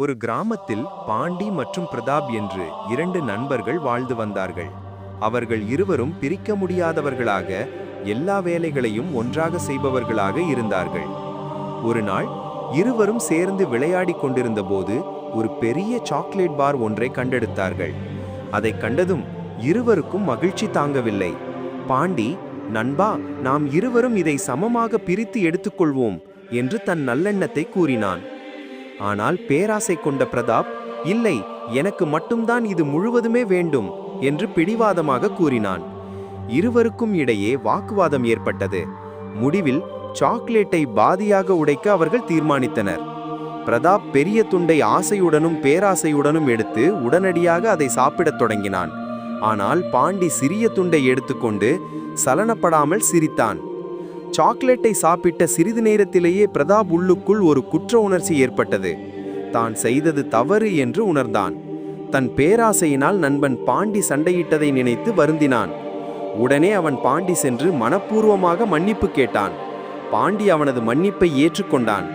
ஒரு கிராமத்தில் பாண்டி மற்றும் பிரதாப் என்று இரண்டு நண்பர்கள் வாழ்ந்து வந்தார்கள். அவர்கள் இருவரும் பிரிக்க முடியாதவர்களாக எல்லா வேலைகளையும் ஒன்றாக செய்பவர்களாக இருந்தார்கள். ஒரு நாள் இருவரும் சேர்ந்து விளையாடிக் கொண்டிருந்த போது ஒரு பெரிய சாக்லேட் பார் ஒன்றை கண்டெடுத்தார்கள். அதை கண்டதும் இருவருக்கும் மகிழ்ச்சி தாங்கவில்லை. பாண்டி, நண்பா, நாம் இருவரும் இதை சமமாக பிரித்து எடுத்துக்கொள்வோம் என்று தன் நல்லெண்ணத்தை கூறினான். ஆனால் பேராசை கொண்ட பிரதாப், இல்லை, எனக்கு மட்டும்தான் இது முழுவதுமே வேண்டும் என்று பிடிவாதமாக கூறினான். இருவருக்கும் இடையே வாக்குவாதம் ஏற்பட்டது. முடிவில் சாக்லேட்டை பாதியாக உடைக்க அவர்கள் தீர்மானித்தனர். பிரதாப் பெரிய துண்டை ஆசையுடனும் பேராசையுடனும் எடுத்து உடனடியாக அதை சாப்பிடத் தொடங்கினான். ஆனால் பாண்டி சிறிய துண்டை எடுத்துக்கொண்டு சலனப்படாமல் சிரித்தான். சாக்லேட்டை சாப்பிட்ட சிறிது நேரத்திலேயே பிரதாப் உள்ளுக்குள் ஒரு குற்ற உணர்ச்சி ஏற்பட்டது. தான் செய்தது தவறு என்று உணர்ந்தான். தன் பேராசையினால் நண்பன் பாண்டி சண்டையிட்டதை நினைத்து வருந்தினான். உடனே அவன் பாண்டி சென்று மனப்பூர்வமாக மன்னிப்பு கேட்டான். பாண்டி அவனது மன்னிப்பை ஏற்றுக்கொண்டான்.